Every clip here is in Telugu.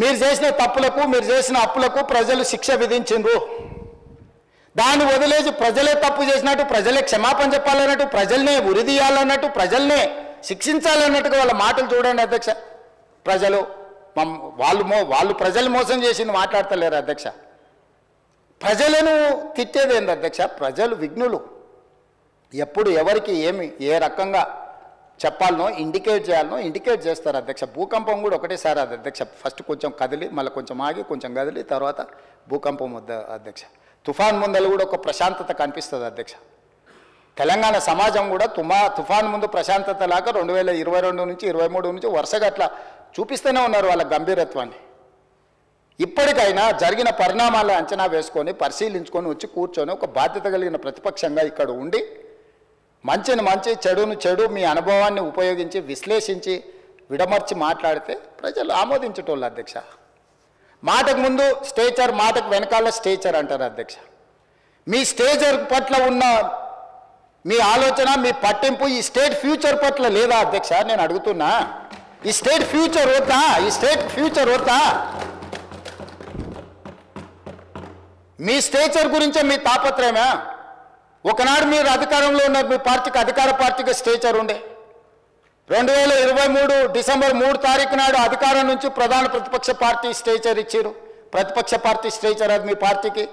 మీరు చేసిన తప్పులకు మీరు చేసిన అప్పులకు ప్రజలు శిక్ష విధించిండ్రు. దాన్ని వదిలేసి ప్రజలే తప్పు చేసినట్టు, ప్రజలే క్షమాపణ చెప్పాలన్నట్టు, ప్రజల్నే ఉరిదీయాలన్నట్టు, ప్రజల్నే శిక్షించాలన్నట్టుగా వాళ్ళ మాటలు చూడండి అధ్యక్ష. ప్రజలు వాళ్ళు ప్రజలు మోసం చేసింది మాట్లాడతలేరు అధ్యక్ష. ప్రజలను తిట్టేదేంది అధ్యక్ష? ప్రజలు విఘ్నులు. ఎప్పుడు ఎవరికి ఏ రకంగా చెప్పాలనో ఇండికేట్ చేయాలనో ఇండికేట్ చేస్తారు అధ్యక్ష. భూకంపం కూడా ఒకటేసారి అది అధ్యక్ష. ఫస్ట్ కొంచెం కదిలి మళ్ళీ కొంచెం ఆగి కొంచెం కదిలి తర్వాత భూకంపం అధ్యక్ష. తుఫాన్ ముందలు కూడా ఒక ప్రశాంతత కనిపిస్తుంది అధ్యక్ష. తెలంగాణ సమాజం కూడా తుఫాన్ ముందు ప్రశాంతత లాగా 2022 నుంచి 23 నుంచి వరుసగా అట్లా చూపిస్తూనే ఉన్నారు వాళ్ళ గంభీరత్వాన్ని. ఇప్పటికైనా జరిగిన పరిణామాల అంచనా వేసుకొని పరిశీలించుకొని వచ్చి కూర్చొని ఒక బాధ్యత కలిగిన ప్రతిపక్షంగా ఇక్కడ ఉండి మంచిని మంచి చెడును చెడు మీ అనుభవాన్ని ఉపయోగించి విశ్లేషించి విడమర్చి మాట్లాడితే ప్రజలు ఆమోదించేటోళ్ళు అధ్యక్ష. మాటకు ముందు స్టేచర్, మాటకు వెనకాల స్టేచర్ అంటారు అధ్యక్ష. మీ స్టేచర్ పట్ల ఉన్న మీ ఆలోచన మీ పట్టింపు ఈ స్టేట్ ఫ్యూచర్ పట్ల లేదా అధ్యక్ష? నేను అడుగుతున్నా, ఈ స్టేట్ ఫ్యూచర్ వద్దా? ఈ స్టేట్ ఫ్యూచర్ వద్దా? మీ స్టేచర్ గురించే మీ తాపత్రయమా? ఒకనాడు మీరు అధికారంలో ఉన్నారు, మీ పార్టీకి అధికార పార్టీగా స్టేచర్ ఉండే. 2023 డిసెంబర్ 3 తారీఖు నాడు అధికారం నుంచి ప్రధాన ప్రతిపక్ష పార్టీ స్టేచర్ ఇచ్చారు. ప్రతిపక్ష పార్టీ స్టేచర్ అది మీ పార్టీకి.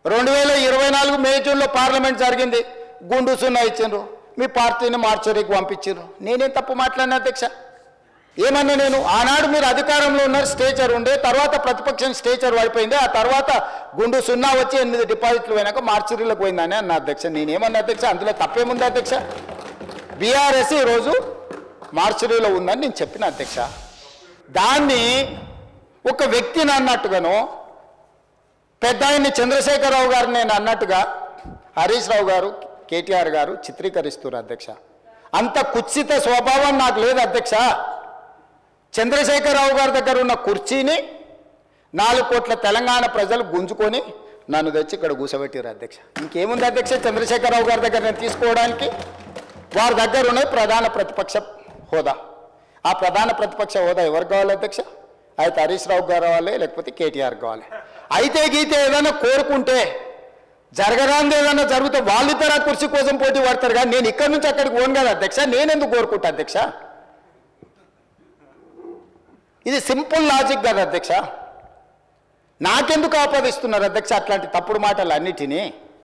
2024 మే జూన్లో పార్లమెంట్ జరిగింది, గుండు సున్నా ఇచ్చిండ్రు, మీ పార్టీని మార్చరీకి పంపించారు. నేనేం తప్పు మాట్లాడినా అధ్యక్ష? ఏమన్నా నేను? ఆనాడు మీరు అధికారంలో ఉన్నారు, స్టేచర్ ఉండే, తర్వాత ప్రతిపక్షం స్టేచర్ పడిపోయింది, ఆ తర్వాత గుండు సున్నా వచ్చి 8 డిపాజిట్లు పోయినాక మార్చరీలకు పోయిందని అన్న అధ్యక్ష. నేనేమన్నా అధ్యక్ష? అందులో తప్పేముంది అధ్యక్ష? బీఆర్ఎస్ ఈరోజు మార్చరీలో ఉందని నేను చెప్పిన అధ్యక్ష. దాన్ని ఒక వ్యక్తిని అన్నట్టుగాను, పెద్ద ఆయన్ని చంద్రశేఖరరావు గారిని నేను అన్నట్టుగా హరీష్ రావు గారు, కేటీఆర్ గారు చిత్రీకరిస్తున్నారు అధ్యక్ష. అంత కుత్సిత స్వభావం నాకు లేదు అధ్యక్ష. చంద్రశేఖరరావు గారి దగ్గర ఉన్న కుర్చీని 4 కోట్ల తెలంగాణ ప్రజలు గుంజుకొని నన్ను తెచ్చి ఇక్కడ కూర్చోబెట్టారు అధ్యక్ష. ఇంకేముంది అధ్యక్ష చంద్రశేఖరరావు గారి దగ్గర నేను తీసుకోవడానికి? వారి దగ్గర ఉన్న ప్రధాన ప్రతిపక్ష హోదా. ఆ ప్రధాన ప్రతిపక్ష హోదా ఎవరికి కావాలి అధ్యక్ష? అయితే హరీష్ రావు గారు కావాలి, లేకపోతే కేటీఆర్ కావాలి. అయితే గీతే ఏదైనా కోరుకుంటే జరగరాంది ఏదైనా జరిగితే వాళ్ళిద్దరు ఆ కుర్చీ కోసం పోటీ పడతారు. కానీ నేను ఇక్కడి నుంచి అక్కడికి పోను కదా అధ్యక్ష. నేనెందుకు కోరుకుంటా అధ్యక్ష? ఇది సింపుల్ లాజిక్ కదా అధ్యక్ష. నాకెందుకు ఆపాదిస్తున్నారు అధ్యక్ష అట్లాంటి తప్పుడు మాటలు అన్నిటినీ?